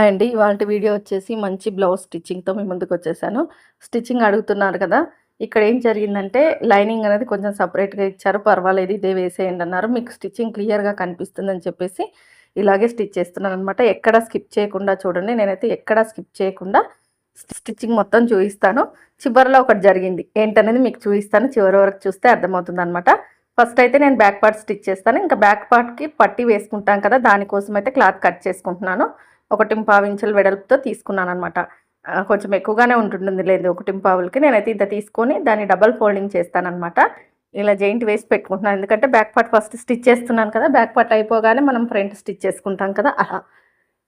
అండి. ఇవాల్టి వీడియో వచ్చేసి మంచి బ్లౌజ్ స్టిచ్చింగ్‌తో మీ ముందుకొచ్చేసాను. స్టిచ్చింగ్ అడుగుతున్నారు కదా! ఇక్కడ ఏం జరిగిందంటే లైనింగ్ అనేది కొంచెం సెపరేట్‌గా ఇచ్చారు. పర్వాలేదు ఇదే వేసేయండి అన్నారు. మీకు స్టిచ్చింగ్ క్లియర్‌గా కనిపిస్తుందని చెప్పేసి ఇలాగే స్టిచ్ చేస్తున్నాననమాట. ఎక్కడ స్కిప్ చేయకుండా చూడండి. నేనైతే ఎక్కడ స్కిప్ చేయకుండా స్టిచ్చింగ్ మొత్తం చూయిస్తాను. చివరలో ఒకటి జరిగింది. ఏంటనేది మీకు చూయిస్తాను. చివరి వరకు చూస్తే అర్థమవుతుందనమాట. ఫస్ట్ అయితే నేను బ్యాక్ పార్ట్ స్టిచ్ చేస్తాను. ఇంకా బ్యాక్ పార్ట్‌కి పట్టీ వేసుకుంటాం కదా! దానికోసం అయితే క్లాత్ కట్ చేసుకుంటున్నాను. 1.25 ఇంచుల వెడల్పుతో తీసుకున్నాననమాట. కొంచెం ఎక్కువగానే ఉంటుంటుంది లేదు 1.25కి నేనైతే ఇంత తీసుకొని దాన్ని డబల్ ఫోల్డింగ్ చేస్తాననమాట. ఇలా జెయింట్ వేసి పెట్టుకుంటున్నాను. ఎందుకంటే బ్యాక్ పార్ట్ ఫస్ట్ స్టిచ్ చేస్తున్నాను కదా! బ్యాక్ పార్ట్ అయిపోగానే మనం ఫ్రంట్ స్టిచ్ చేసుకుంటాం కదా! అలా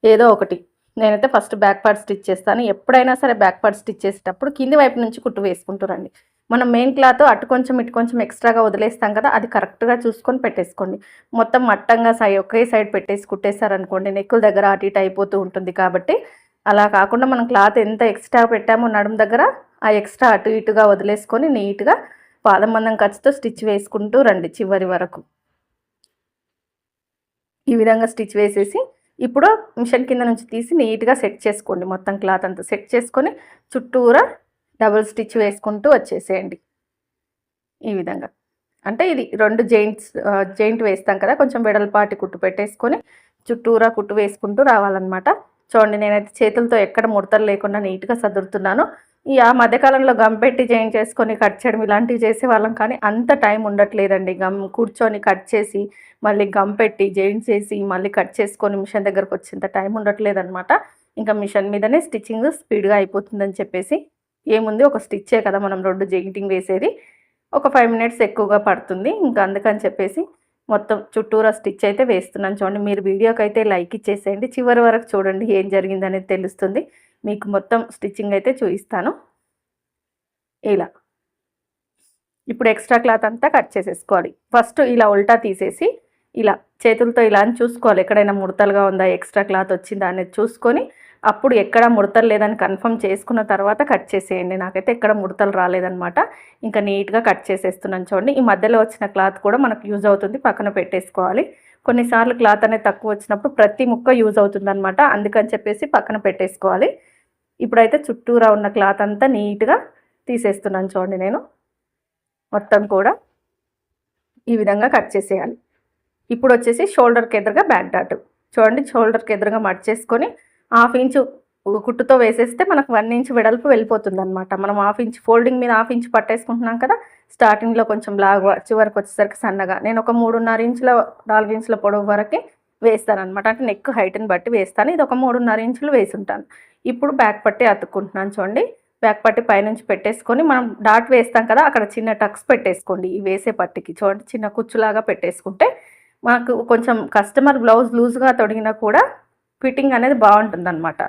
ఏదో ఒకటి. నేనైతే ఫస్ట్ బ్యాక్ పార్ట్ స్టిచ్ చేస్తాను. ఎప్పుడైనా సరే బ్యాక్ పార్ట్ స్టిచ్ చేసేటప్పుడు కింది వైపు నుంచి కుట్టు వేసుకుంటూ రండి. మనం మెయిన్ క్లాత్ అటు కొంచెం ఇటు కొంచెం ఎక్స్ట్రాగా వదిలేస్తాం కదా! అది కరెక్ట్‌గా చూసుకొని పెట్టేసుకోండి. మొత్తం మట్టంగా ఒకే సైడ్ పెట్టేసి కుట్టేశారనుకోండి నెక్కుల దగ్గర అటు ఇటు అయిపోతూ ఉంటుంది కాబట్టి, అలా కాకుండా మనం క్లాత్ ఎంత ఎక్స్ట్రా పెట్టామో నడుము దగ్గర ఆ ఎక్స్ట్రా అటు ఇటుగా వదిలేసుకొని నీట్‌గా పాదం మందం ఖర్చుతో స్టిచ్ వేసుకుంటూ రండి చివరి వరకు. ఈ విధంగా స్టిచ్ వేసేసి ఇప్పుడు మిషన్ కింద నుంచి తీసి నీట్‌గా సెట్ చేసుకోండి. మొత్తం క్లాత్ అంతా సెట్ చేసుకొని చుట్టూరా డబుల్ స్టిచ్ వేసుకుంటూ వచ్చేసేయండి. ఈ విధంగా. అంటే ఇది 2 జెయింట్ వేస్తాం కదా! కొంచెం వెడల్పాటి కుట్టు పెట్టేసుకొని చుట్టూరా కుట్టు వేసుకుంటూ రావాలన్నమాట. చూడండి నేనైతే చేతులతో ఎక్కడ ముడతలు లేకుండా నీట్‌గా సదురుతున్నాను. ఆ మధ్యకాలంలో గమ్ పెట్టి జాయిన్ చేసుకొని కట్ చేయడం ఇలాంటివి చేసేవాళ్ళం కానీ అంత టైం ఉండట్లేదండి. కూర్చొని కట్ చేసి మళ్ళీ గమ్ పెట్టి జాయిన్ చేసి మళ్ళీ కట్ చేసుకొని మిషన్ దగ్గరకు వచ్చేంత టైం ఉండట్లేదనమాట. ఇంకా మిషన్ మీదనే స్టిచ్చింగ్ స్పీడ్‌గా అయిపోతుందని చెప్పేసి ఏముంది ఒక స్టిచ్చే కదా మనం 2 జెయింటింగ్ వేసేది. ఒక 5 మినిట్స్ ఎక్కువగా పడుతుంది. ఇంకా అందుకని చెప్పేసి మొత్తం చుట్టూరా స్టిచ్ అయితే వేస్తున్నాను చూడండి. మీరు వీడియోకైతే లైక్ ఇచ్చేసేయండి. చివరి వరకు చూడండి ఏం జరిగిందనేది తెలుస్తుంది. మీకు మొత్తం స్టిచ్చింగ్ అయితే చూయిస్తాను. ఇలా. ఇప్పుడు ఎక్స్ట్రా క్లాత్ అంతా కట్ చేసేసుకోవాలి. ఫస్ట్ ఇలా ఉల్టా తీసేసి ఇలా చేతులతో ఇలా అని చూసుకోవాలి. ఎక్కడైనా ముడతలుగా ఉందా, ఎక్స్ట్రా క్లాత్ వచ్చిందా అనేది చూసుకొని అప్పుడు ఎక్కడ ముడతలు లేదని కన్ఫర్మ్ చేసుకున్న తర్వాత కట్ చేసేయండి. నాకైతే ఎక్కడ ముడతలు రాలేదనమాట. ఇంకా నీట్‌గా కట్ చేసేస్తున్నాను చూడండి. ఈ మధ్యలో వచ్చిన క్లాత్ కూడా మనకు యూజ్ అవుతుంది. పక్కన పెట్టేసుకోవాలి. కొన్నిసార్లు క్లాత్ అనేది తక్కువ వచ్చినప్పుడు ప్రతి ముక్క యూజ్ అవుతుందనమాట. అందుకని చెప్పేసి పక్కన పెట్టేసుకోవాలి. ఇప్పుడైతే చుట్టూరా ఉన్న క్లాత్ అంతా నీట్‌గా తీసేస్తున్నాను చూడండి నేను. మొత్తం కూడా ఈ విధంగా కట్ చేసేయాలి. ఇప్పుడు వచ్చేసి షోల్డర్కి ఎదురుగా బ్యాక్ డాట్ చూడండి. షోల్డర్కి ఎదురుగా మడిచేసుకొని 1/2 ఇంచు కుట్టుతో వేసేస్తే మనకు 1 ఇంచ్ వెడల్పు వెళ్ళిపోతుందనమాట. మనం 1/2 ఇంచ్ ఫోల్డింగ్ మీద 1/2 ఇంచ్ పట్టేసుకుంటున్నాం కదా! స్టార్టింగ్లో కొంచెం లావుగా చివరికి వచ్చేసరికి సన్నగా నేను ఒక 3.5 ఇంచుల 4 ఇంచుల పొడవు వరకే వేస్తానఅనమాట. అంటే నెక్ హైట్ని బట్టి వేస్తాను. ఇది ఒక 3.5 ఇంచులు వేసుంటాను. ఇప్పుడు బ్యాక్ పట్టి అతుక్కుంటున్నాను చూడండి. బ్యాక్ పట్టి పైనుంచి పెట్టేసుకొని మనం డాట్ వేస్తాం కదా! అక్కడ చిన్న టక్స్ పెట్టేసుకోండి. ఈ వేసే పట్టికి చూడండి చిన్న కుచ్చులాగా పెట్టేసుకుంటే మాకు కొంచెం కస్టమర్ బ్లౌజ్ లూజ్‌గా తొడిగినా కూడా ఫిట్టింగ్ అనేది బాగుంటుందన్నమాట.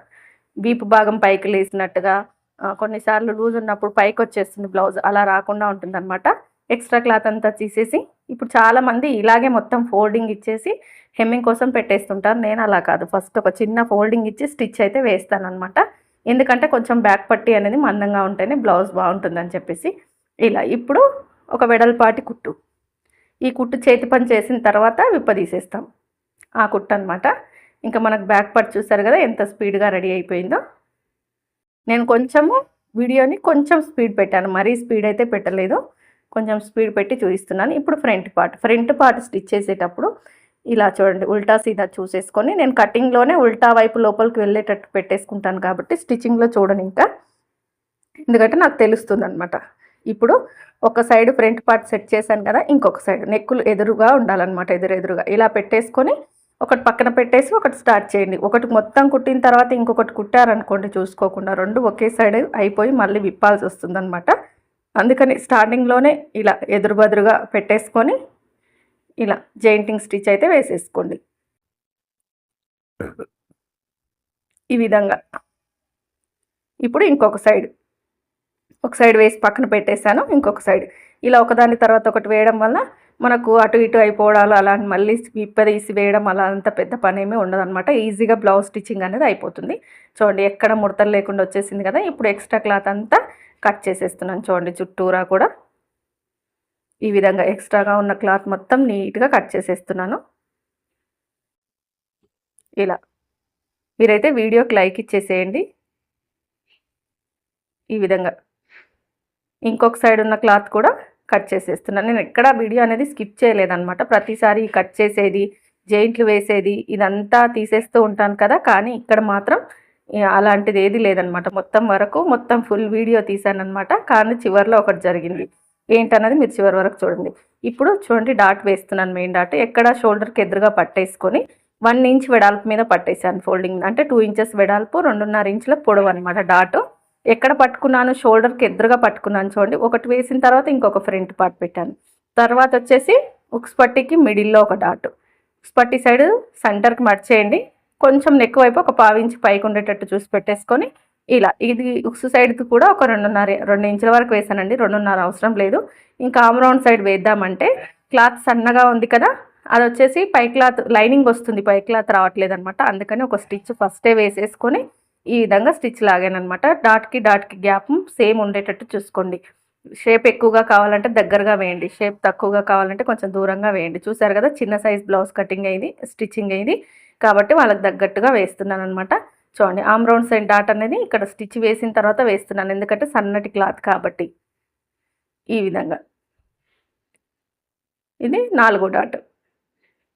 వీపు భాగం పైకి లేసినట్టుగా కొన్నిసార్లు లూజ్ ఉన్నప్పుడు పైకొచ్చేస్తుంది బ్లౌజ్. అలా రాకుండా ఉంటుందన్నమాట. ఎక్స్ట్రా క్లాత్ అంతా తీసేసి ఇప్పుడు చాలామంది ఇలాగే మొత్తం ఫోల్డింగ్ ఇచ్చేసి హెమ్మింగ్ కోసం పెట్టేస్తుంటారు. నేను అలా కాదు. ఫస్ట్ ఒక చిన్న ఫోల్డింగ్ ఇచ్చి స్టిచ్ అయితే వేస్తానన్నమాట. ఎందుకంటే కొంచెం బ్యాక్ పట్టీ అనేది మందంగా ఉంటేనే బ్లౌజ్ బాగుంటుందని చెప్పేసి ఇలా. ఇప్పుడు ఒక వెడల్పాటి కుట్టు. ఈ కుట్టు చేతి పని చేసిన తర్వాత విప్పదీసేస్తాం. ఆ కుట్టు అనమాట. ఇంకా మనకు బ్యాక్ పార్ట్ చూసారు కదా ఎంత స్పీడ్‌గా రెడీ అయిపోయిందో. నేను కొంచెము వీడియోని కొంచెం స్పీడ్ పెట్టాను. మరీ స్పీడ్ అయితే పెట్టలేదు. కొంచెం స్పీడ్ పెట్టి చూపిస్తున్నాను. ఇప్పుడు ఫ్రంట్ పార్ట్ స్టిచ్ చేసేటప్పుడు ఇలా చూడండి ఉల్టా సీదా చూసేసుకొని నేను కటింగ్‌లోనే ఉల్టా వైపు లోపలికి వెళ్ళేటట్టు పెట్టేసుకుంటాను కాబట్టి స్టిచ్చింగ్‌లో చూడను ఇంకా. ఎందుకంటే నాకు తెలుస్తుందనమాట. ఇప్పుడు ఒక సైడ్ ఫ్రంట్ పార్ట్ సెట్ చేశాను కదా! ఇంకొక సైడ్ నెక్కులు ఎదురుగా ఉండాలన్నమాట. ఎదురెదురుగా ఇలా పెట్టేసుకొని ఒకటి పక్కన పెట్టేసి ఒకటి స్టార్ట్ చేయండి. ఒకటి మొత్తం కుట్టిన తర్వాత ఇంకొకటి కుట్టారనుకోండి చూసుకోకుండా 2 ఒకే సైడ్ అయిపోయి మళ్ళీ విప్పాల్సి వస్తుందన్నమాట. అందుకని స్టార్టింగ్‌లోనే ఇలా ఎదురు బదురుగా పెట్టేసుకొని ఇలా జెయింటింగ్ స్టిచ్ అయితే వేసేసుకోండి. ఈ విధంగా. ఇప్పుడు ఇంకొక సైడ్. ఒక సైడ్ వేసి పక్కన పెట్టేశాను. ఇంకొక సైడ్ ఇలా ఒకదాని తర్వాత ఒకటి వేయడం వల్ల మనకు అటు ఇటు అయిపోవడాలు అలా మళ్ళీ విప్పదీసి వేయడం అలా అంత పెద్ద పనేమీ ఉండదనమాట. ఈజీగా బ్లౌజ్ స్టిచ్చింగ్ అనేది అయిపోతుంది. చూడండి ఎక్కడ ముడతలు లేకుండా వచ్చేసింది కదా! ఇప్పుడు ఎక్స్ట్రా క్లాత్ అంతా కట్ చేసేస్తున్నాను చూడండి చుట్టూరా కూడా. ఈ విధంగా ఎక్స్ట్రాగా ఉన్న క్లాత్ మొత్తం నీట్‌గా కట్ చేసేస్తున్నాను. ఇలా. మీరైతే వీడియోకి లైక్ ఇచ్చేసేయండి. ఈ విధంగా ఇంకొక సైడ్ ఉన్న క్లాత్ కూడా కట్ చేసేస్తున్నాను. నేను ఎక్కడ వీడియో అనేది స్కిప్ చేయలేదన్నమాట. ప్రతిసారి కట్ చేసేది, జెయింట్లు వేసేది ఇదంతా తీసేస్తూ ఉంటాను కదా, కానీ ఇక్కడ మాత్రం అలాంటిది ఏది లేదనమాట. మొత్తం ఫుల్ వీడియో తీసానమాట. కానీ చివరిలో ఒకటి జరిగింది ఏంటన్నది మీరు చివరి వరకు చూడండి. ఇప్పుడు చూడండి, డాట్ వేస్తున్నాను. మెయిన్ డాట్ ఎక్కడ షోల్డర్కి ఎదురుగా పట్టేసుకొని 1 ఇంచ్ వెడల్పు మీద పట్టేశాను ఫోల్డింగ్. అంటే 2 ఇంచెస్ వెడల్పు, 2.5 ఇంచుల పొడవు అనమాట డాట్. ఎక్కడ పట్టుకున్నాను, షోల్డర్కి ఎదురుగా పట్టుకున్నాను చూడండి. ఒకటి వేసిన తర్వాత ఇంకొక ఫ్రంట్ పార్ట్ పెట్టాను. తర్వాత వచ్చేసి ఉక్స్ పట్టీకి మిడిల్లో ఒక డాట్, ఉక్స్ పట్టీ సైడ్ సెంటర్కి మర్చేయండి. కొంచెం నెక్ వైపు ఒక 1/2 ఇంచ్ పైకి ఉండేటట్టు చూసి పెట్టేసుకొని ఇలా ఇది ఉక్స్ సైడ్కి కూడా ఒక 2 ఇంచుల వరకు వేసానండి. 2.5 అవసరం లేదు. ఇంకా ఆమ్ రౌండ్ సైడ్ వేద్దామంటే క్లాత్ సన్నగా ఉంది కదా, అది వచ్చేసి పై క్లాత్ లైనింగ్ వస్తుంది, పై క్లాత్ రావట్లేదు అనమాట. అందుకని ఒక స్టిచ్ ఫస్టే వేసేసుకొని ఈ విధంగా స్టిచ్ లాగానమాట. డాట్కి గ్యాప్ సేమ్ ఉండేటట్టు చూసుకోండి. షేప్ ఎక్కువగా కావాలంటే దగ్గరగా వేయండి, షేప్ తక్కువగా కావాలంటే కొంచెం దూరంగా వేయండి. చూసారు కదా, చిన్న సైజ్ బ్లౌజ్ కటింగ్ అయింది, స్టిచ్చింగ్ అయింది కాబట్టి వాళ్ళకి తగ్గట్టుగా వేస్తున్నాను అనమాట. చూడండి, ఆమ్ రౌండ్ సైడ్ డాట్ అనేది ఇక్కడ స్టిచ్ వేసిన తర్వాత వేస్తున్నాను, ఎందుకంటే సన్నటి క్లాత్ కాబట్టి. ఈ విధంగా ఇది 4వ డాట్.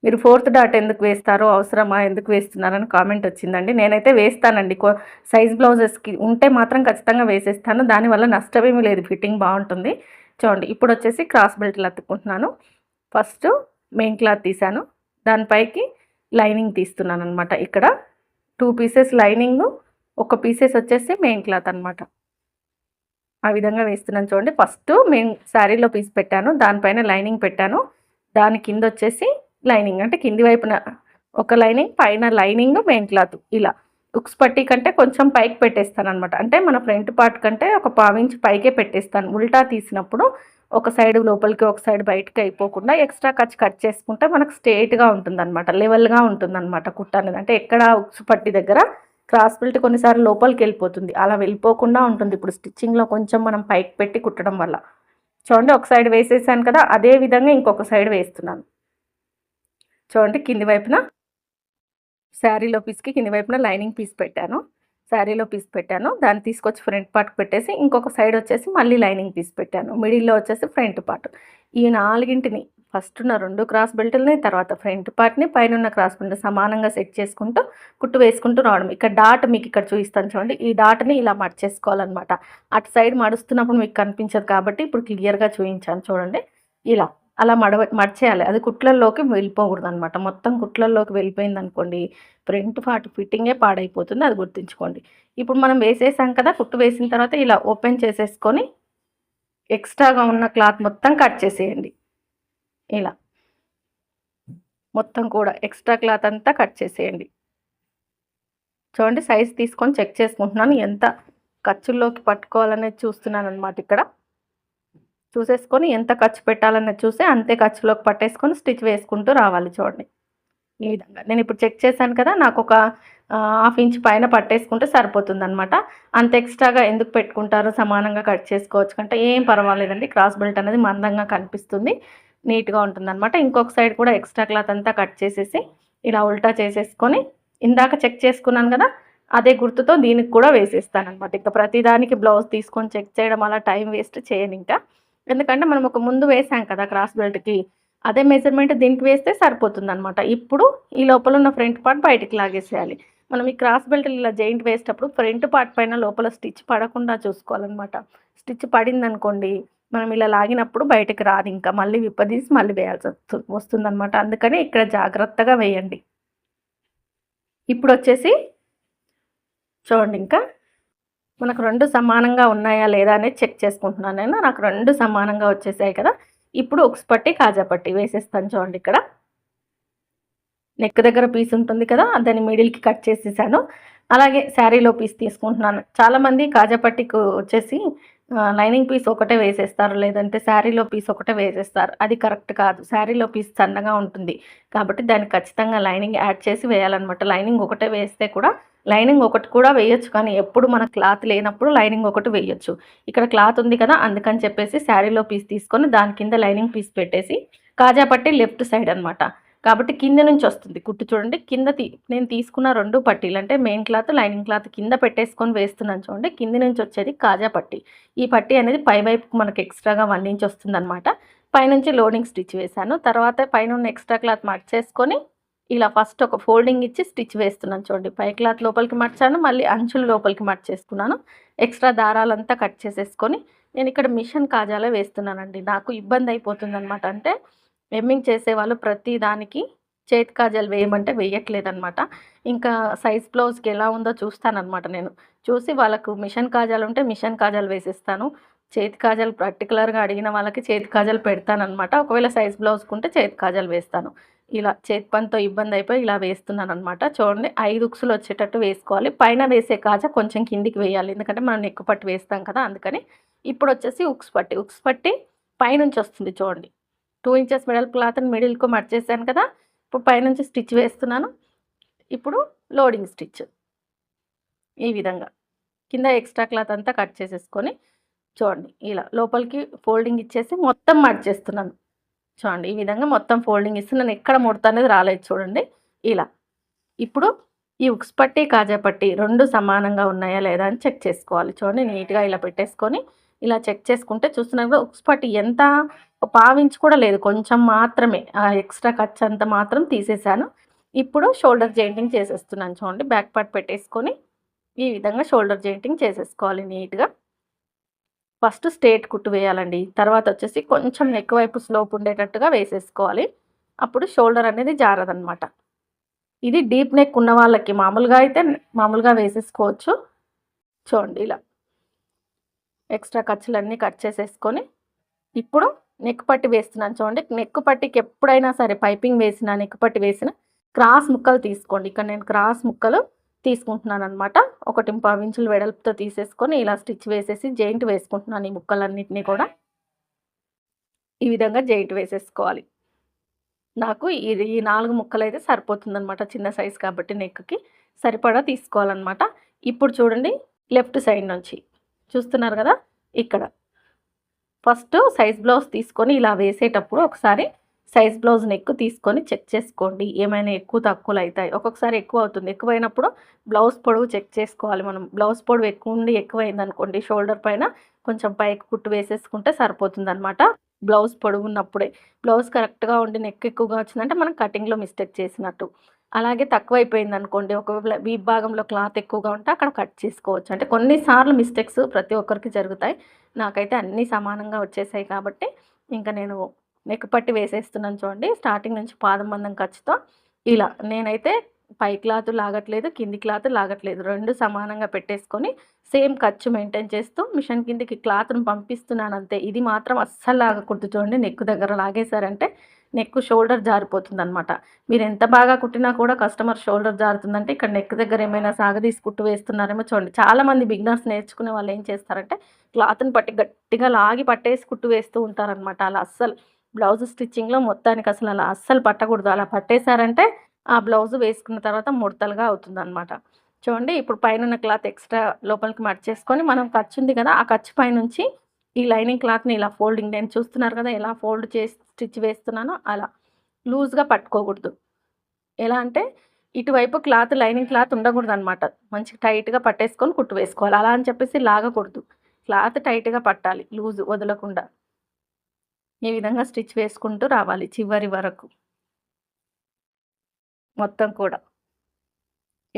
మీరు 4th డాట్ ఎందుకు వేస్తారో, అవసరమా, ఎందుకు వేస్తున్నారని కామెంట్ వచ్చిందండి. నేనైతే వేస్తానండి. సైజ్ బ్లౌజెస్కి ఉంటే మాత్రం ఖచ్చితంగా వేసేస్తాను. దానివల్ల నష్టమేమీ లేదు, ఫిట్టింగ్ బాగుంటుంది. చూడండి, ఇప్పుడు వచ్చేసి క్రాస్ బెల్ట్లు అతుక్కుంటున్నాను. ఫస్ట్ మెయిన్ క్లాత్ తీసాను, దానిపైకి లైనింగ్ తీస్తున్నాను అనమాట. ఇక్కడ 2 పీసెస్ లైనింగ్, 1 పీసెస్ వచ్చేసి మెయిన్ క్లాత్ అనమాట. ఆ విధంగా వేస్తున్నాను చూడండి. ఫస్ట్ మెయిన్ శారీలో పీస్ పెట్టాను, దానిపైన లైనింగ్ పెట్టాను. దాని కింద వచ్చేసి లైనింగ్, అంటే కింది వైపున ఒక లైనింగ్, పైన లైనింగ్, మెయిన్ క్లాత్. ఇలా ఉక్స్ పట్టీ కంటే కొంచెం పైకి పెట్టేస్తాను అనమాట. అంటే మన ఫ్రంట్ పార్ట్ కంటే ఒక 1/4 ఇంచ్ పైకే పెట్టేస్తాను. ఉల్టా తీసినప్పుడు ఒక సైడ్ లోపలికి, ఒక సైడ్ బయటకి అయిపోకుండా ఎక్స్ట్రా కట్ చేసుకుంటే మనకు స్ట్రేట్గా ఉంటుందన్నమాట, లెవెల్గా ఉంటుందన్నమాట కుట్ట అనేది. అంటే ఎక్కడ ఉక్స్ పట్టీ దగ్గర క్రాస్ బెల్ట్ కొన్నిసార్లు లోపలికి వెళ్ళిపోతుంది, అలా వెళ్ళిపోకుండా ఉంటుంది. ఇప్పుడు స్టిచ్చింగ్లో కొంచెం మనం పైకి పెట్టి కుట్టడం వల్ల. చూడండి, ఒక సైడ్ వేసేసాను కదా, అదే విధంగా ఇంకొక సైడ్ వేస్తున్నాను. చూడండి, కింది వైపున శారీలో పీస్కి కింది వైపున లైనింగ్ పీస్ పెట్టాను, శారీలో పీస్ పెట్టాను. దాన్ని తీసుకొచ్చి ఫ్రంట్ పార్ట్ పెట్టేసి ఇంకొక సైడ్ వచ్చేసి మళ్ళీ లైనింగ్ పీస్ పెట్టాను. మిడిల్లో వచ్చేసి ఫ్రంట్ పార్ట్. ఈ 4గింటిని ఫస్ట్ ఉన్న 2 క్రాస్ బెల్టులని, తర్వాత ఫ్రంట్ పార్ట్ని, పైన ఉన్న క్రాస్ బెల్ట్ సమానంగా సెట్ చేసుకుంటూ కుట్టు వేసుకుంటూ రావడం. ఇక్కడ డాట్ మీకు ఇక్కడ చూపిస్తాను చూడండి. ఈ డాట్ని ఇలా మర్చేసుకోవాలన్నమాట. అటు సైడ్ మడుస్తున్నప్పుడు మీకు కనిపించదు కాబట్టి ఇప్పుడు క్లియర్గా చూపించాను చూడండి. ఇలా అలా మడిచేయాలి. అది కుట్లల్లోకి వెళ్ళిపోకూడదు అనమాట. మొత్తం కుట్లల్లోకి వెళ్ళిపోయింది అనుకోండి, ఫ్రంట్ పార్ట్ ఫిట్టింగే పాడైపోతుంది, అది గుర్తుంచుకోండి. ఇప్పుడు మనం వేసేసాం కదా, కుట్టు వేసిన తర్వాత ఇలా ఓపెన్ చేసేసుకొని ఎక్స్ట్రాగా ఉన్న క్లాత్ మొత్తం కట్ చేసేయండి. ఇలా మొత్తం కూడా ఎక్స్ట్రా క్లాత్ అంతా కట్ చేసేయండి. చూడండి, సైజ్ తీసుకొని చెక్ చేసుకుంటున్నాను, ఎంత ఖర్చుల్లోకి పట్టుకోవాలనేది చూస్తున్నాను అనమాట. ఇక్కడ చూసేసుకొని ఎంత ఖర్చు పెట్టాలనేది చూసి అంతే ఖర్చులోకి పట్టేసుకొని స్టిచ్ వేసుకుంటూ రావాలి. చూడండి, ఈ విధంగా నేను ఇప్పుడు చెక్ చేశాను కదా, నాకు ఒక 1/2 ఇంచ్ పైన పట్టేసుకుంటే సరిపోతుంది అనమాట. అంత ఎక్స్ట్రాగా ఎందుకు పెట్టుకుంటారో, సమానంగా కట్ చేసుకోవచ్చు కంటే ఏం పర్వాలేదండి. క్రాస్ బెల్ట్ అనేది మందంగా కనిపిస్తుంది, నీట్గా ఉంటుంది అనమాట. ఇంకొక సైడ్ కూడా ఎక్స్ట్రా క్లాత్ అంతా కట్ చేసేసి ఇలా ఉల్టా చేసేసుకొని ఇందాక చెక్ చేసుకున్నాను కదా, అదే గుర్తుతో దీనికి కూడా వేసేస్తాను అనమాట. ఇంకా ప్రతిదానికి బ్లౌజ్ తీసుకొని చెక్ చేయడం అలా టైం వేస్ట్ చేయను ఇంకా. ఎందుకంటే మనం ఒక ముందు వేసాం కదా క్రాస్ బెల్ట్కి, అదే మెజర్మెంట్ దీనికి వేస్తే సరిపోతుంది అనమాట. ఇప్పుడు ఈ లోపల ఉన్న ఫ్రంట్ పార్ట్ బయటికి లాగేసేయాలి. మనం ఈ క్రాస్ బెల్ట్ ఇలా జాయింట్ వేసేటప్పుడు ఫ్రంట్ పార్ట్ పైన లోపల స్టిచ్ పడకుండా చూసుకోవాలన్నమాట. స్టిచ్ పడింది అనుకోండి, మనం ఇలా లాగినప్పుడు బయటకు రాదు, ఇంకా మళ్ళీ విప్పదీసి మళ్ళీ వేయాల్సి వస్తుందన్నమాట. అందుకని ఇక్కడ జాగ్రత్తగా వేయండి. ఇప్పుడు వచ్చేసి చూడండి, ఇంకా మనకు 2 సమానంగా ఉన్నాయా లేదా అనేది చెక్ చేసుకుంటున్నాను నేను. నాకు 2 సమానంగా వచ్చేసాయి కదా. ఇప్పుడు ఉక్స్ పట్టి, కాజా పట్టి వేసేస్తాను చూడండి. ఇక్కడ నెక్ దగ్గర పీస్ ఉంటుంది కదా, దాన్ని మిడిల్కి కట్ చేసేసాను. అలాగే శారీలో పీస్ తీసుకుంటున్నాను. చాలామంది కాజా పట్టికి వచ్చేసి లైనింగ్ పీస్ ఒకటే వేసేస్తారు, లేదంటే శారీలో పీస్ ఒకటే వేసేస్తారు. అది కరెక్ట్ కాదు. శారీలో పీస్ సన్నగా ఉంటుంది కాబట్టి దానికి ఖచ్చితంగా లైనింగ్ యాడ్ చేసి వేయాలన్నమాట. లైనింగ్ ఒకటే వేస్తే కూడా, లైనింగ్ ఒకటి కూడా వేయొచ్చు, కానీ ఎప్పుడు మన క్లాత్ లేనప్పుడు లైనింగ్ ఒకటి వేయొచ్చు. ఇక్కడ క్లాత్ ఉంది కదా, అందుకని చెప్పేసి శారీలో పీస్ తీసుకొని దాని కింద లైనింగ్ పీస్ పెట్టేసి కాజా పట్టి లెఫ్ట్ సైడ్ అనమాట. కాబట్టి కింద నుంచి వస్తుంది కుట్టు చూడండి. కింద నేను తీసుకున్న 2 పట్టీలు అంటే మెయిన్ క్లాత్, లైనింగ్ క్లాత్ కింద పెట్టేసుకొని వేస్తున్నాను చూడండి. కింది నుంచి వచ్చేది కాజా పట్టీ. ఈ పట్టీ అనేది పై వైపుకి మనకు ఎక్స్ట్రాగా 1 ఇంచ్ వస్తుందనమాట. పైనుంచి లోడింగ్ స్టిచ్ వేశాను. తర్వాత పైనున్న ఎక్స్ట్రా క్లాత్ మడిచేసుకొని ఇలా ఫస్ట్ ఒక ఫోల్డింగ్ ఇచ్చి స్టిచ్ వేస్తున్నాను చూడండి. పై క్లాత్ లోపలికి మడిచాను, మళ్ళీ అంచులు లోపలికి మడిచేసుకున్నాను. ఎక్స్ట్రా దారాలంతా కట్ చేసేసుకొని నేను ఇక్కడ మిషన్ కాజాలో వేస్తున్నానండి. నాకు ఇబ్బంది అయిపోతుందనమాట. అంటే హెమ్మింగ్ చేసేవాళ్ళు ప్రతి దానికి చేతి కాజాలు వేయమంటే వేయట్లేదనమాట. ఇంకా సైజ్ బ్లౌజ్కి ఎలా ఉందో చూస్తానన్నమాట నేను. చూసి వాళ్ళకు మిషన్ కాజాలు ఉంటే మిషన్ కాజాలు వేసేస్తాను. చేతి కాజాలు పర్టికులర్గా అడిగిన వాళ్ళకి చేతి కాజాలు పెడతానన్నమాట. ఒకవేళ సైజ్ బ్లౌజ్కి ఉంటే చేతి కాజాలు వేస్తాను. ఇలా చేతి పనితో ఇబ్బంది అయిపోయి ఇలా వేస్తున్నానన్నమాట. చూడండి 5 ఉక్సులు వచ్చేటట్టు వేసుకోవాలి. పైన వేసే కాజా కొంచెం కిందికి వేయాలి. ఎందుకంటే మనం నెక్ పట్టి వేస్తాం కదా, అందుకని. ఇప్పుడు వచ్చేసి ఉక్స్ పట్టి పైనుంచి వస్తుంది చూడండి. 2 ఇంచెస్ మిడల్ క్లాత్ని మిడిల్కు మడిచేసాను కదా, ఇప్పుడు పైనుంచి స్టిచ్ వేస్తున్నాను. ఇప్పుడు లోడింగ్ స్టిచ్ ఈ విధంగా కింద ఎక్స్ట్రా క్లాత్ అంతా కట్ చేసేసుకొని చూడండి ఇలా లోపలికి ఫోల్డింగ్ ఇచ్చేసి మొత్తం మడిచేస్తున్నాను. చూడండి ఈ విధంగా మొత్తం ఫోల్డింగ్ ఇస్తున్నాను. ఎక్కడ ముడత అనేది రాలేదు చూడండి ఇలా. ఇప్పుడు ఈ ఉక్స్ పట్టి కాజా పట్టి 2 సమానంగా ఉన్నాయా లేదా అని చెక్ చేసుకోవాలి. చూడండి నీట్గా ఇలా పెట్టేసుకొని ఇలా చెక్ చేసుకుంటే చూస్తున్నారు కదా, ఉక్స్ పట్టి ఎంత పావించి కూడా లేదు, కొంచెం మాత్రమే ఎక్స్ట్రా ఖర్చు అంత మాత్రం తీసేసాను. ఇప్పుడు షోల్డర్ జాయింటింగ్ చేసేస్తున్నాను చూడండి. బ్యాక్ పార్ట్ పెట్టేసుకొని ఈ విధంగా షోల్డర్ జాయింటింగ్ చేసేసుకోవాలి నీట్గా. ఫస్ట్ స్ట్రేట్ కుట్టు వేయాలండి. తర్వాత వచ్చేసి కొంచెం నెక్ వైపు స్లోప్ ఉండేటట్టుగా వేసేసుకోవాలి. అప్పుడు షోల్డర్ అనేది జారదనమాట. ఇది డీప్ నెక్ ఉన్న వాళ్ళకి మామూలుగా అయితే మామూలుగా వేసేసుకోవచ్చు. చూడండి ఇలా ఎక్స్ట్రా ఖర్చులన్నీ కట్ చేసేసుకొని ఇప్పుడు నెక్ పట్టి వేస్తున్నాను చూడండి. నెక్ పట్టికి ఎప్పుడైనా సరే పైపింగ్ వేసిన నెక్ పట్టి వేసిన క్రాస్ ముక్కలు తీసుకోండి. ఇక్కడ నేను క్రాస్ ముక్కలు తీసుకుంటున్నాను అనమాట. 1.5 ఇంచులు వెడల్పుతో తీసేసుకొని ఇలా స్టిచ్ వేసేసి జెయింట్ వేసుకుంటున్నాను. ఈ ముక్కలన్నిటినీ కూడా ఈ విధంగా జెయింట్ వేసేసుకోవాలి. నాకు ఇది ఈ 4 ముక్కలు అయితే సరిపోతుందనమాట. చిన్న సైజ్ కాబట్టి నెక్కి సరిపడా తీసుకోవాలన్నమాట. ఇప్పుడు చూడండి లెఫ్ట్ సైడ్ నుంచి చూస్తున్నారు కదా, ఇక్కడ ఫస్ట్ సైజ్ బ్లౌజ్ తీసుకొని ఇలా వేసేటప్పుడు ఒకసారి సైజ్ బ్లౌజ్ నెక్ తీసుకొని చెక్ చేసుకోండి. ఏమైనా ఎక్కువ తక్కువలు అవుతాయి. ఒక్కొక్కసారి ఎక్కువ అవుతుంది. ఎక్కువైనప్పుడు బ్లౌజ్ పొడవు చెక్ చేసుకోవాలి మనం. బ్లౌజ్ పొడవు ఎక్కువ ఉండి ఎక్కువైంది అనుకోండి, షోల్డర్ పైన కొంచెం పైకి కుట్టు వేసేసుకుంటే సరిపోతుంది అనమాట. బ్లౌజ్ పొడవు ఉన్నప్పుడే. బ్లౌజ్ కరెక్ట్గా ఉండి నెక్ ఎక్కువగా వచ్చిందంటే మనం కటింగ్లో మిస్టేక్ చేసినట్టు. అలాగే తక్కువైపోయింది అనుకోండి, ఒకవేళ వీప్ భాగంలో క్లాత్ ఎక్కువగా ఉంటే అక్కడ కట్ చేసుకోవచ్చు. అంటే కొన్నిసార్లు మిస్టేక్స్ ప్రతి ఒక్కరికి జరుగుతాయి. నాకైతే అన్నీ సమానంగా వచ్చేసాయి కాబట్టి ఇంకా నేను నెక్ పట్టి వేసేస్తున్నాను చూడండి. స్టార్టింగ్ నుంచి పాదం మందం ఖర్చుతో ఇలా నేనైతే పై క్లాత్ లాగట్లేదు, కింది క్లాత్ లాగట్లేదు. 2 సమానంగా పెట్టేసుకొని సేమ్ ఖర్చు మెయింటైన్ చేస్తూ మిషన్ కిందికి క్లాత్ను పంపిస్తున్నాను అంతే. ఇది మాత్రం అస్సలు లాగకూడదు చూడండి. నెక్ దగ్గర లాగేశారంటే నెక్ షోల్డర్ జారిపోతుంది అనమాట. మీరు ఎంత బాగా కుట్టినా కూడా కస్టమర్ షోల్డర్ జారుతుందంటే ఇక్కడ నెక్ దగ్గర ఏమైనా సాగదీసి కుట్టు వేస్తున్నారేమో చూడండి. చాలామంది బిగినర్స్ నేర్చుకునే వాళ్ళు ఏం చేస్తారంటే క్లాత్ని పట్టి గట్టిగా లాగి పట్టేసి కుట్టు వేస్తూ ఉంటారనమాట. అలా అస్సలు బ్లౌజ్ స్టిచ్చింగ్లో మొత్తానికి అసలు అలా అస్సలు పట్టకూడదు. అలా పట్టేశారంటే ఆ బ్లౌజ్ వేసుకున్న తర్వాత ముడతలుగా అవుతుందన్నమాట. చూడండి ఇప్పుడు పైన క్లాత్ ఎక్స్ట్రా లోపలికి మడిచేసుకొని మనం ఖర్చు ఉంది కదా, ఆ ఖర్చు పైనుంచి ఈ లైనింగ్ క్లాత్ని ఇలా ఫోల్డింగ్, నేను చూస్తున్నారు కదా ఎలా ఫోల్డ్ చేసి స్టిచ్ వేస్తున్నానో అలా లూజ్గా పట్టుకోకూడదు. ఎలా అంటే ఇటువైపు క్లాత్ లైనింగ్ క్లాత్ ఉండకూడదు అనమాట. మంచిగా టైట్గా పట్టేసుకొని కుట్టు వేసుకోవాలి. అలా అని చెప్పేసి లాగకూడదు. క్లాత్ టైట్గా పట్టాలి, లూజ్ వదలకుండా. ఈ విధంగా స్టిచ్ వేసుకుంటూ రావాలి చివరి వరకు మొత్తం కూడా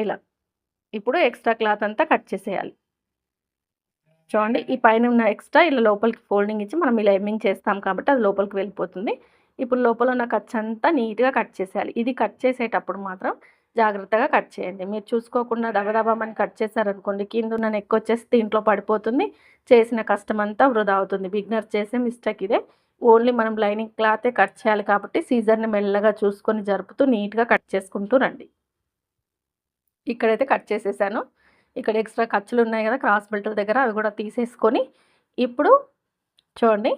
ఇలా. ఇప్పుడు ఎక్స్ట్రా క్లాత్ అంతా కట్ చేసేయాలి. చూడండి ఈ పైన ఉన్న ఎక్స్ట్రా ఇలా లోపలికి ఫోల్డింగ్ ఇచ్చి మనం ఇలా ఎమ్మింగ్ చేస్తాం కాబట్టి అది లోపలికి వెళ్ళిపోతుంది. ఇప్పుడు లోపల ఉన్న ఖర్చు అంతా నీట్గా కట్ చేసేయాలి. ఇది కట్ చేసేటప్పుడు మాత్రం జాగ్రత్తగా కట్ చేయండి. మీరు చూసుకోకుండా దబదబామని కట్ చేశారనుకోండి, కింద ఉన్న నెక్ వచ్చేసి దీంట్లో పడిపోతుంది. చేసిన కష్టం అంతా వృధా అవుతుంది. బిగినర్ చేసే మిస్టేక్ ఇదే. ఓన్లీ మనం లైనింగ్ క్లాతే కట్ చేయాలి కాబట్టి సీజర్ని మెల్లగా చూసుకొని జరుపుతూ నీట్గా కట్ చేసుకుంటూ రండి. ఇక్కడైతే కట్ చేసేసాను. ఇక్కడ ఎక్స్ట్రా ఖర్చులు ఉన్నాయి కదా క్రాస్ బెల్టుల దగ్గర, అవి కూడా తీసేసుకొని ఇప్పుడు చూడండి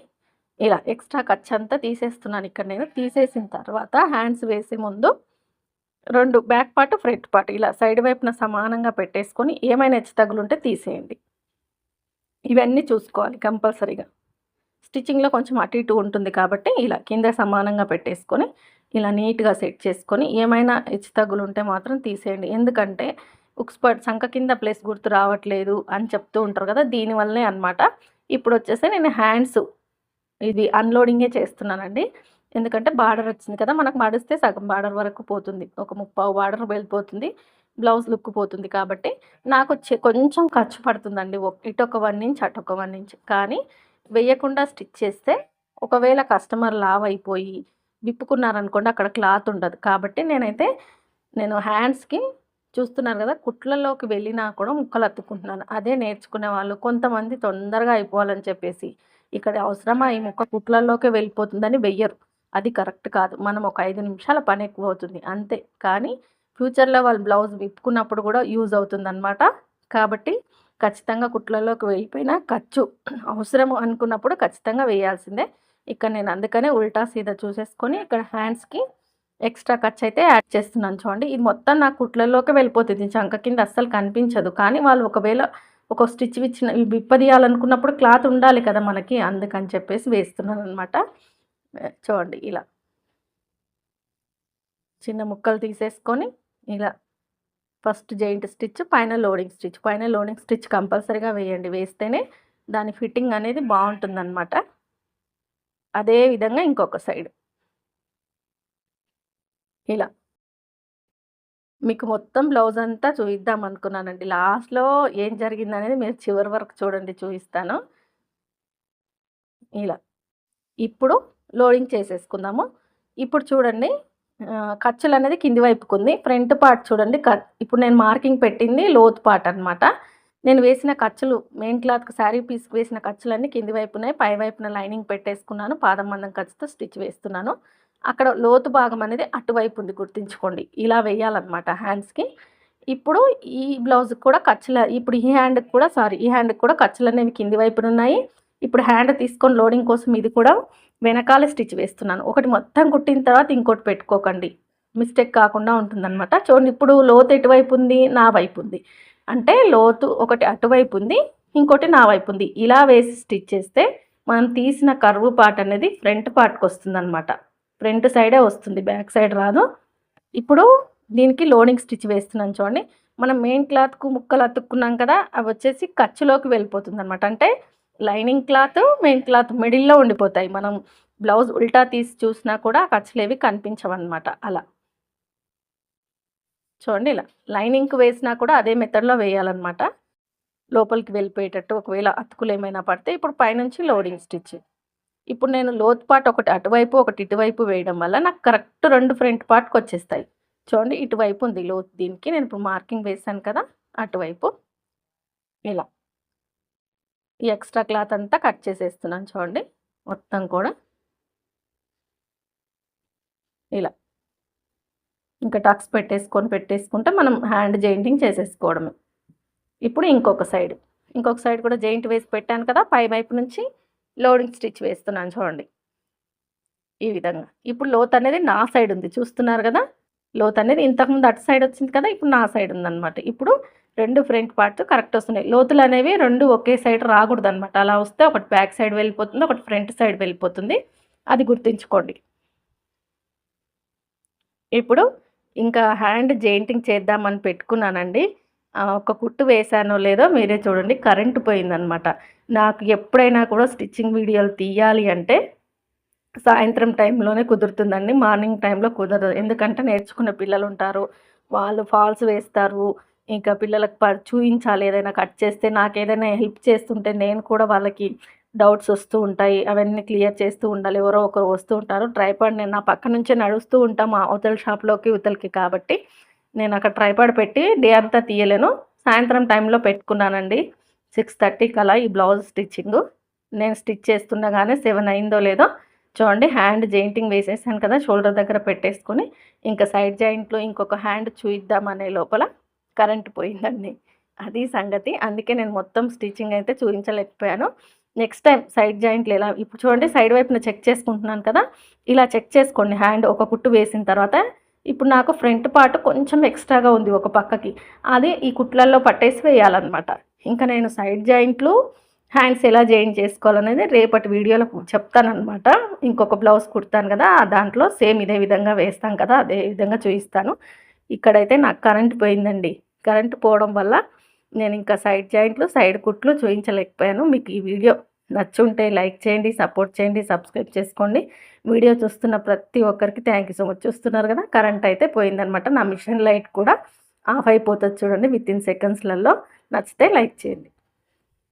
ఇలా ఎక్స్ట్రా ఖర్చు అంతా తీసేస్తున్నాను. ఇక్కడ నేను తీసేసిన తర్వాత హ్యాండ్స్ వేసే ముందు 2 బ్యాక్ పార్ట్ ఫ్రంట్ పార్ట్ ఇలా సైడ్ వైపున సమానంగా పెట్టేసుకొని ఏమైనా హెచ్చు తగులుంటే తీసేయండి. ఇవన్నీ చూసుకోవాలి కంపల్సరీగా. స్టిచ్చింగ్లో కొంచెం అటు ఇటు ఉంటుంది కాబట్టి ఇలా కింద సమానంగా పెట్టేసుకొని ఇలా నీట్గా సెట్ చేసుకొని ఏమైనా హెచ్చు తగ్గులు ఉంటే మాత్రం తీసేయండి. ఎందుకంటే ఉక్స్‌పర్ట్ సంక కింద ప్లేస్ గుర్తు రావట్లేదు అని చెప్తూ ఉంటారు కదా! దీనివల్లనే అనమాట. ఇప్పుడు వచ్చేసి నేను హ్యాండ్స్ ఇది అన్‌లోడింగే చేస్తున్నానండి. ఎందుకంటే బార్డర్ వచ్చింది కదా! మనకు మడిస్తే సగం బార్డర్ వరకు పోతుంది. ఒక ముప్పావు బార్డర్ వెళ్ళిపోతుంది. బ్లౌజ్ లుక్ పోతుంది కాబట్టి నాకు కొంచెం ఖర్చు పడుతుందండి. ఇటొక 1 ఇంచ్ అటొక 1 ఇంచ్. కానీ వేయకుండా స్టిచ్ చేస్తే ఒకవేళ కస్టమర్ లావయిపోయి విప్పుకున్నారనుకోండి అక్కడ క్లాత్ ఉండదు. కాబట్టి నేను హ్యాండ్స్‌కి చూస్తున్నారు కదా! కుట్లలోకి వెళ్ళినా కూడా ముక్కలు అతుక్కుంటున్నాను. అదే నేర్చుకునే వాళ్ళు కొంతమంది తొందరగా అయిపోవాలని చెప్పేసి ఇక్కడ అవసరమా ఈ ముక్క కుట్లల్లోకే వెళ్ళిపోతుందని వెయ్యరు. అది కరెక్ట్ కాదు. మనం ఒక 5 నిమిషాల పని ఎక్కువ అవుతుంది అంతే. కానీ ఫ్యూచర్‌లో వాళ్ళు బ్లౌజ్ విప్పుకున్నప్పుడు కూడా యూజ్ అవుతుందనమాట. కాబట్టి ఖచ్చితంగా కుట్లలోకి వెళ్ళిపోయినా ఖర్చు అవసరం అనుకున్నప్పుడు ఖచ్చితంగా వేయాల్సిందే. ఇక్కడ నేను అందుకనే ఉల్టా సీదా చూసేసుకొని ఇక్కడ హ్యాండ్స్‌కి ఎక్స్ట్రా ఖర్చు అయితే యాడ్ చేస్తున్నాను చూడండి. ఇది మొత్తం నా కుట్లలోకే వెళ్ళిపోతుంది. చంక కింద అస్సలు కనిపించదు. కానీ వాళ్ళు ఒకవేళ ఒక స్టిచ్ విప్పదీయాలనుకున్నప్పుడు క్లాత్ ఉండాలి కదా మనకి. అందుకని చెప్పేసి వేస్తున్నాననమాట. చూడండి ఇలా. చిన్న ముక్కలు తీసేసుకొని ఇలా ఫస్ట్ జాయింట్ స్టిచ్, పైన లోడింగ్ స్టిచ్. పైన లోడింగ్ స్టిచ్ కంపల్సరీగా వేయండి. వేస్తేనే దాని ఫిట్టింగ్ అనేది బావుంటుందనమాట. అదే విధంగా ఇంకొక సైడ్. ఇలా. మీకు మొత్తం బ్లౌజ్ అంతా చూయిద్దాం అనుకున్నానండి. లాస్ట్‌లో ఏం జరిగిందనేది మీరు చివరి వరకు చూడండి చూయిస్తాను. ఇలా. ఇప్పుడు లోడింగ్ చేసేసుకుందాము. ఇప్పుడు చూడండి ఖర్చులనేది కింది వైపుకుంది. ఫ్రంట్ పార్ట్ చూడండి ఇప్పుడు నేను మార్కింగ్ పెట్టింది లోతు పార్ట్ అనమాట. నేను వేసిన ఖర్చులు మెయిన్ క్లాత్‌కి శారీ పీస్‌కి వేసిన ఖర్చులన్నీ కింది వైపున్నాయి. పై వైపున లైనింగ్ పెట్టేసుకున్నాను. పాదం మందం ఖర్చుతో స్టిచ్ వేస్తున్నాను. అక్కడ లోతు భాగం అనేది అటువైపు ఉంది గుర్తుంచుకోండి. ఇలా వేయాలన్నమాట హ్యాండ్స్‌కి. ఇప్పుడు ఈ బ్లౌజ్‌కి కూడా ఇప్పుడు ఈ హ్యాండ్‌కి కూడా ఖర్చులనేవి కింది వైపునున్నాయి. ఇప్పుడు హ్యాండ్ తీసుకొని లోడింగ్ కోసం ఇది కూడా వెనకాల స్టిచ్ వేస్తున్నాను. ఒకటి మొత్తం కుట్టిన తర్వాత ఇంకోటి పెట్టుకోకండి. మిస్టేక్ కాకుండా ఉంటుందన్నమాట. చూడండి ఇప్పుడు లోతు ఎటువైపు ఉంది? నా వైపు ఉంది. అంటే లోతు ఒకటి అటువైపు ఉంది, ఇంకోటి నా వైపు ఉంది. ఇలా వేసి స్టిచ్ చేస్తే మనం తీసిన కర్వ్ పార్ట్ అనేది ఫ్రంట్ పార్ట్‌కి వస్తుందన్నమాట. ఫ్రంట్ సైడే వస్తుంది, బ్యాక్ సైడ్ రాదు. ఇప్పుడు దీనికి లోడింగ్ స్టిచ్ వేస్తున్నాను చూడండి. మనం మెయిన్ క్లాత్‌కు ముక్కలు అతుక్కున్నాం కదా! అవి వచ్చేసి ఖర్చులోకి వెళ్ళిపోతుందన్నమాట. అంటే లైనింగ్ క్లాత్, మెయిన్ క్లాత్ మిడిల్‌లో ఉండిపోతాయి. మనం బ్లౌజ్ ఉల్టా తీసి చూసినా కూడా ఖర్చులేవి కనిపించవన్నమాట అలా. చూడండి ఇలా. లైనింగ్‌కి వేసినా కూడా అదే మెథడ్‌లో వేయాలన్నమాట. లోపలికి వెళ్ళిపోయేటట్టు ఒకవేళ అతుకులు ఏమైనా పడితే ఇప్పుడు పైనుంచి లోడింగ్ స్టిచ్. ఇప్పుడు నేను లోతు పార్ట్ ఒకటి అటువైపు, ఒకటి ఇటువైపు వేయడం వల్ల నాకు కరెక్ట్ 2 ఫ్రంట్ పార్ట్‌కి వచ్చేస్తాయి. చూడండి ఇటువైపు ఉంది లోతు దీనికి. నేను ఇప్పుడు మార్కింగ్ వేశాను కదా! అటువైపు ఇలా. ఈ ఎక్స్ట్రా క్లాత్ అంతా కట్ చేసేస్తున్నాను చూడండి. మొత్తం కూడా ఇలా. ఇంకా టక్స్ పెట్టేసుకుంటే మనం హ్యాండ్ జాయింటింగ్ చేసేసుకోవడమే. ఇప్పుడు ఇంకొక సైడ్ కూడా జాయింట్ వేసి పెట్టాను కదా! పై వైపు నుంచి లోడింగ్ స్టిచ్ వేస్తున్నాను చూడండి. ఈ విధంగా. ఇప్పుడు లోత్ అనేది నా సైడ్ ఉంది. చూస్తున్నారు కదా! లోత్ అనేది ఇంతకుముందు అటు సైడ్ వచ్చింది కదా! ఇప్పుడు నా సైడ్ ఉందన్నమాట. ఇప్పుడు 2 ఫ్రంట్ పార్ట్స్ కరెక్ట్ వస్తున్నాయి. లోతులు అనేవి 2 ఒకే సైడ్ రాకూడదన్నమాట. అలా వస్తే ఒకటి బ్యాక్ సైడ్ వెళ్ళిపోతుంది, ఒకటి ఫ్రంట్ సైడ్ వెళ్ళిపోతుంది. అది గుర్తుంచుకోండి. ఇప్పుడు ఇంకా హ్యాండ్ జాయింటింగ్ చేద్దామని పెట్టుకున్నానండి. ఒక కుట్టు వేశానో లేదో మీరే చూడండి. కరెంట్ పోయిందనమాట. నాకు ఎప్పుడైనా కూడా స్టిచ్చింగ్ వీడియోలు తీయాలి అంటే సాయంత్రం టైంలోనే కుదురుతుందండి. మార్నింగ్ టైంలో కుదరదు. ఎందుకంటే నేర్చుకునే పిల్లలుంటారు. వాళ్ళు ఫాల్స్ వేస్తారు. ఇంకా పిల్లలకు చూయించాలి. ఏదైనా కట్ చేస్తే నాకేదైనా హెల్ప్ చేస్తుంటే నేను కూడా వాళ్ళకి డౌట్స్ వస్తూ ఉంటాయి. అవన్నీ క్లియర్ చేస్తూ ఉండాలి. ఎవరో ఒకరు వస్తూ ఉంటారు. ట్రైపాడ్ నేను నా పక్క నుంచే నడుస్తూ ఉంటాం అవతల షాప్‌లోకి, ఇవతలకి కాబట్టి నేను అక్కడ ట్రైపాడ్ పెట్టి డే అంతా తీయలేను. సాయంత్రం టైంలో పెట్టుకున్నానండి. 6:30కి అలా ఈ బ్లౌజ్ స్టిచ్చింగు. నేను స్టిచ్ చేస్తుండగానే 7 అయిందో లేదో చూడండి హ్యాండ్ జాయింటింగ్ వేసేసాను కదా! షోల్డర్ దగ్గర పెట్టేసుకొని ఇంకా సైడ్ జాయింట్‌లో ఇంకొక హ్యాండ్ చూయిద్దామనే లోపల కరెంట్ పోయిందండి. అది సంగతి. అందుకే నేను మొత్తం స్టిచ్చింగ్ అయితే చూయించలేకపోయాను. నెక్స్ట్ టైం సైడ్ జాయింట్లు ఎలా ఇప్పుడు చూడండి సైడ్ వైపున చెక్ చేసుకుంటున్నాను కదా! ఇలా చెక్ చేసుకోండి హ్యాండ్ ఒక కుట్టు వేసిన తర్వాత. ఇప్పుడు నాకు ఫ్రంట్ పార్ట్ కొంచెం ఎక్స్ట్రాగా ఉంది ఒక పక్కకి. అది ఈ కుట్లల్లో పట్టేసి వేయాలన్నమాట. ఇంకా నేను సైడ్ జాయింట్లు హ్యాండ్స్ ఎలా జాయిన్ చేసుకోవాలనేది రేపటి వీడియోలో చెప్తానమాట. ఇంకొక బ్లౌజ్ కుడతాను కదా, దాంట్లో సేమ్ ఇదే విధంగా వేస్తాం కదా, అదే విధంగా చూపిస్తాను. ఇక్కడైతే నాకు కరెంట్ పోయిందండి. కరెంట్ పోవడం వల్ల నేను ఇంకా సైడ్ జాయింట్లు, సైడ్ కుట్లు చూపించలేకపోయాను. మీకు ఈ వీడియో నచ్చుంటే లైక్ చేయండి, సపోర్ట్ చేయండి, సబ్స్క్రైబ్ చేసుకోండి. వీడియో చూస్తున్న ప్రతి ఒక్కరికి థ్యాంక్ యూ సో మచ్. చూస్తున్నారు కదా, కరెంట్ అయితే పోయిందనమాట. నా మిషన్ లైట్ కూడా ఆఫ్ అయిపోతుంది చూడండి విత్ ఇన్ సెకండ్స్లలో. నచ్చితే లైక్ చేయండి.